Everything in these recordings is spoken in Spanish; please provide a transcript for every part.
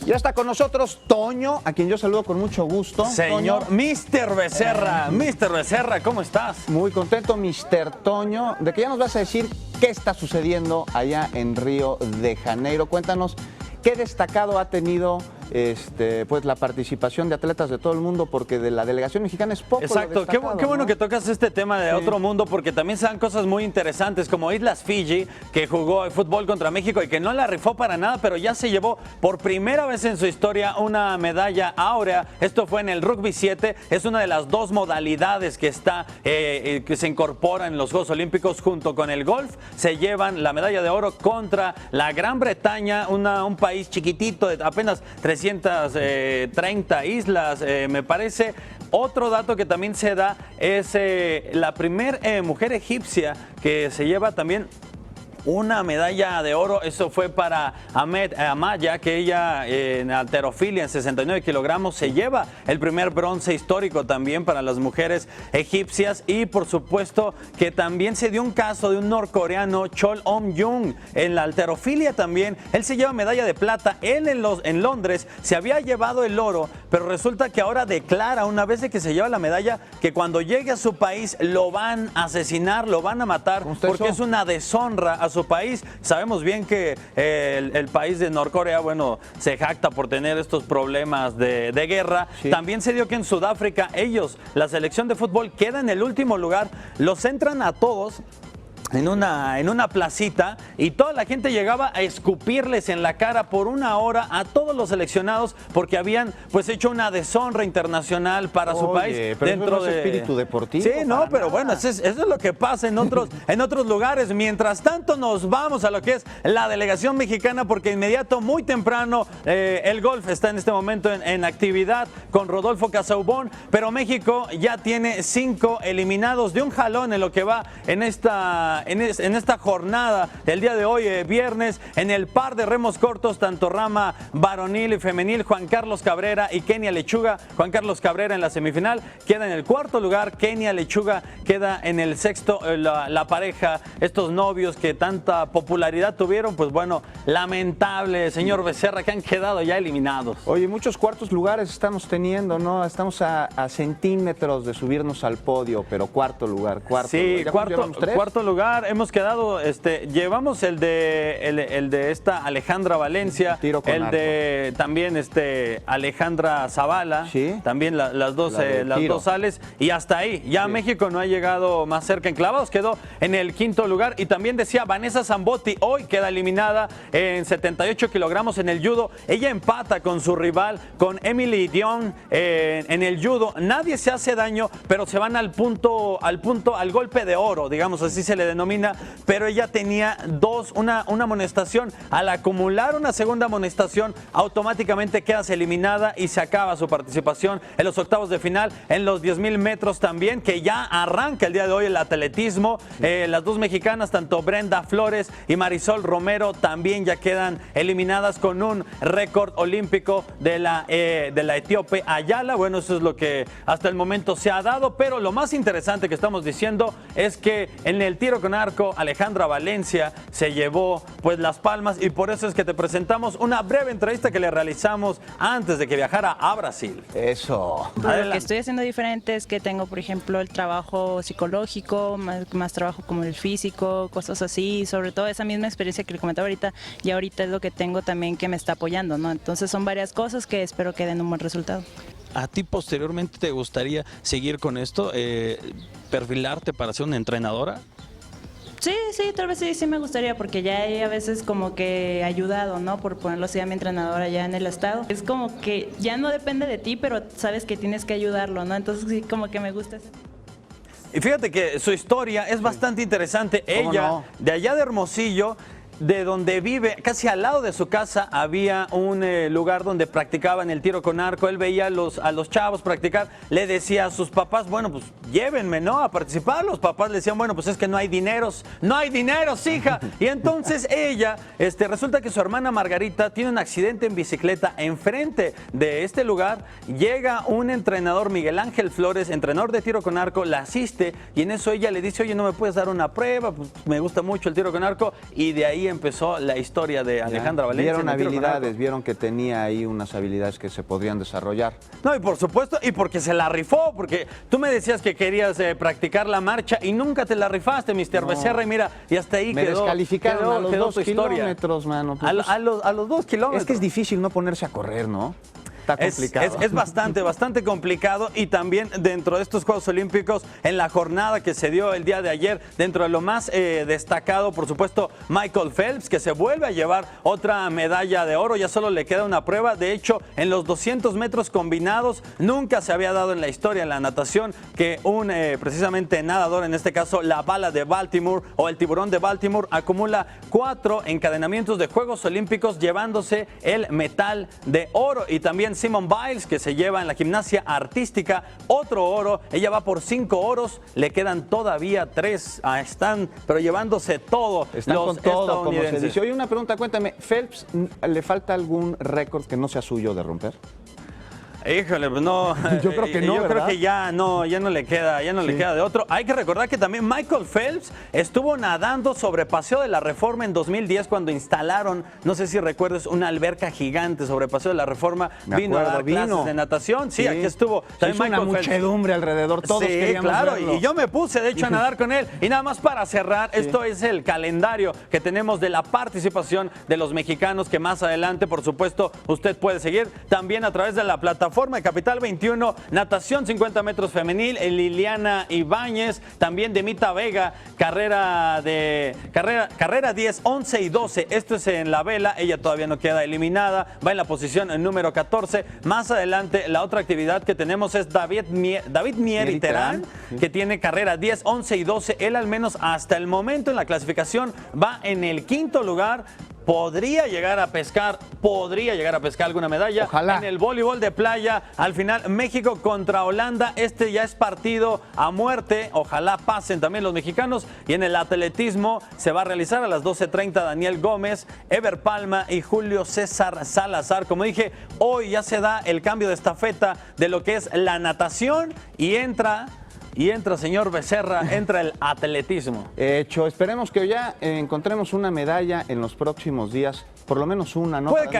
Ya está con nosotros Toño, a quien yo saludo con mucho gusto. Señor Toño. Mr. Becerra, Mr. Becerra, ¿cómo estás? Muy contento, Mr. Toño, de que ya nos vas a decir qué está sucediendo allá en Río de Janeiro. Cuéntanos qué destacado ha tenido pues la participación de atletas de todo el mundo, porque de la delegación mexicana es poco. Exacto, qué bueno, ¿no? Que tocas este tema de otro mundo, porque también se dan cosas muy interesantes, como Islas Fiji, que jugó fútbol contra México y que no la rifó para nada, pero ya se llevó por primera vez en su historia una medalla áurea. Esto fue en el rugby 7, es una de las dos modalidades que que se incorpora en los Juegos Olímpicos junto con el golf. Se llevan la medalla de oro contra la Gran Bretaña, un país chiquitito de apenas 330 islas, me parece. Otro dato que también se da es la primer mujer egipcia que se lleva también una medalla de oro. Eso fue para Ahmed Amaya, que ella en halterofilia en 69 kilogramos se lleva el primer bronce histórico también para las mujeres egipcias. Y por supuesto que también se dio un caso de un norcoreano, Chol Om-jung, en la halterofilia también. Él se lleva medalla de plata. Él en Londres se había llevado el oro, pero resulta que ahora declara, una vez de que se lleva la medalla, que cuando llegue a su país lo van a asesinar, lo van a matar, porque es una deshonra a su país. Sabemos bien que el país de Norcorea, bueno, se jacta por tener estos problemas de guerra. Sí. También se dio que en Sudáfrica la selección de fútbol queda en el último lugar, los entran a todos en una placita y toda la gente llegaba a escupirles en la cara por una hora a todos los seleccionados porque habían pues hecho una deshonra internacional para su país. Pero dentro eso no es espíritu deportivo. Sí, no, pero bueno, eso es lo que pasa en otros lugares. Mientras tanto nos vamos a lo que es la delegación mexicana, porque inmediato, muy temprano, el golf está en este momento en actividad con Rodolfo Casaubon, pero México ya tiene 5 eliminados de un jalón en lo que va en esta jornada del día de hoy, viernes. En el par de remos cortos, tanto rama varonil y femenil, Juan Carlos Cabrera y Kenia Lechuga. Juan Carlos Cabrera en la semifinal queda en el cuarto lugar, Kenia Lechuga queda en el sexto. La pareja, estos novios que tanta popularidad tuvieron, pues bueno, lamentable, señor Becerra, que han quedado ya eliminados. Oye, muchos cuartos lugares estamos teniendo, ¿no? Estamos a centímetros de subirnos al podio, pero cuarto lugar. Sí, cuarto lugar. Hemos quedado, llevamos el de esta Alejandra Valencia, el de también Alejandra Zavala, ¿sí? También las dos sales, y hasta ahí. Ya sí. México no ha llegado más cerca. En clavados quedó en el quinto lugar. Y también decía Vanessa Zambotti, hoy queda eliminada en 78 kilogramos en el judo. Ella empata con su rival, con Emily Dion en el judo. Nadie se hace daño, pero se van al golpe de oro, digamos, así se le denomina, pero ella tenía una amonestación. Al acumular una segunda amonestación, automáticamente quedas eliminada y se acaba su participación en los octavos de final. En los 10,000 metros también, que ya arranca el día de hoy el atletismo. Las dos mexicanas, tanto Brenda Flores y Marisol Romero, también ya quedan eliminadas con un récord olímpico de la etíope Ayala. Bueno, eso es lo que hasta el momento se ha dado, pero lo más interesante que estamos diciendo es que en el tiro con arco, Alejandra Valencia se llevó pues las palmas, y por eso es que te presentamos una breve entrevista que le realizamos antes de que viajara a Brasil. Eso. Lo que estoy haciendo diferente es que tengo, por ejemplo, el trabajo psicológico, más trabajo como el físico, cosas así, sobre todo esa misma experiencia que le comentaba ahorita, y ahorita es lo que tengo también que me está apoyando, ¿no? Entonces son varias cosas que espero que den un buen resultado. ¿A ti posteriormente te gustaría seguir con esto, perfilarte para ser una entrenadora? Sí, tal vez sí me gustaría, porque ya he a veces como que ayudado, ¿no? Por ponerlo así, a mi entrenadora ya en el estado. Es como que ya no depende de ti, pero sabes que tienes que ayudarlo, ¿no? Entonces sí, como que me gusta eso. Y fíjate que su historia es bastante interesante. Ella, de allá de Hermosillo, de donde vive, casi al lado de su casa, había un lugar donde practicaban el tiro con arco. Él veía a los chavos practicar, le decía a sus papás, bueno, pues llévenme, ¿no?, a participar. Los papás le decían, bueno, pues es que no hay dineros, hija. Y entonces ella, resulta que su hermana Margarita tiene un accidente en bicicleta enfrente de este lugar. Llega un entrenador, Miguel Ángel Flores, entrenador de tiro con arco, la asiste, y en eso ella le dice, oye, ¿no me puedes dar una prueba? Pues me gusta mucho el tiro con arco. Y de ahí empezó la historia de Alejandra Valencia. Vieron en el tiro con arco. habilidades, vieron que tenía ahí unas habilidades que se podrían desarrollar. No, y por supuesto, y porque se la rifó, porque tú me decías que querías practicar la marcha y nunca te la rifaste, Mr. Becerra, y mira, y hasta ahí Me quedó. descalificaron a los quedó 2 tu historia. kilómetros, mano. A los 2 kilómetros. Es que es difícil no ponerse a correr, ¿no? Está complicado. Es bastante complicado, y también dentro de estos Juegos Olímpicos, en la jornada que se dio el día de ayer, dentro de lo más destacado, por supuesto, Michael Phelps, que se vuelve a llevar otra medalla de oro, ya solo le queda una prueba. De hecho, en los 200 metros combinados nunca se había dado en la historia en la natación que un precisamente nadador, en este caso la bala de Baltimore o el tiburón de Baltimore, acumula 4 encadenamientos de Juegos Olímpicos llevándose el metal de oro. Y también Simone Biles, que se lleva en la gimnasia artística otro oro. Ella va por 5 oros, le quedan todavía 3. Están, pero llevándose todo. Están los con todo, como se estadounidenses. dice. Oye, una pregunta, cuéntame, ¿Phelps le falta algún récord que no sea suyo de romper? Híjole, pues no. Yo creo que no, Yo creo ¿verdad? que ya no le queda, le queda de otro. Hay que recordar que también Michael Phelps estuvo nadando sobre Paseo de la Reforma en 2010 cuando instalaron, no sé si recuerdas, una alberca gigante sobre Paseo de la Reforma. Vino a dar clases de natación. Sí, aquí estuvo. Se hizo una muchedumbre alrededor, todos sí, queríamos claro, verlo. y yo me puse de hecho a nadar con él. Y nada más para cerrar, esto es el calendario que tenemos de la participación de los mexicanos, que más adelante, por supuesto, usted puede seguir también a través de la plataforma de Capital 21, natación 50 metros femenil, Liliana Ibáñez, también Demita Vega, carrera 10, 11 y 12. Esto es en la vela, ella todavía no queda eliminada, va en la posición número 14. Más adelante, la otra actividad que tenemos es David Mieri Terán, que tiene carrera 10, 11 y 12. Él, al menos hasta el momento en la clasificación, va en el 5º lugar. Podría llegar a pescar alguna medalla. Ojalá. En el voleibol de playa, al final, México contra Holanda. Este ya es partido a muerte. Ojalá pasen también los mexicanos. Y en el atletismo se va a realizar a las 12:30 Daniel Gómez, Ever Palma y Julio César Salazar. Como dije, hoy ya se da el cambio de estafeta de lo que es la natación y entra, señor Becerra, entra el atletismo. Hecho, esperemos que ya encontremos una medalla en los próximos días, por lo menos una, ¿no? Puede Para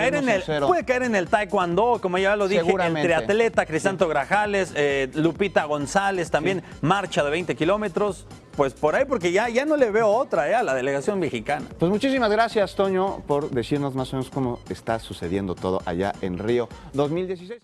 caer en el taekwondo, como ya lo dije, el triatleta Crisanto Grajales, Lupita González, también marcha de 20 kilómetros. Pues por ahí, porque ya no le veo otra a la delegación mexicana. Pues muchísimas gracias, Toño, por decirnos más o menos cómo está sucediendo todo allá en Río 2016.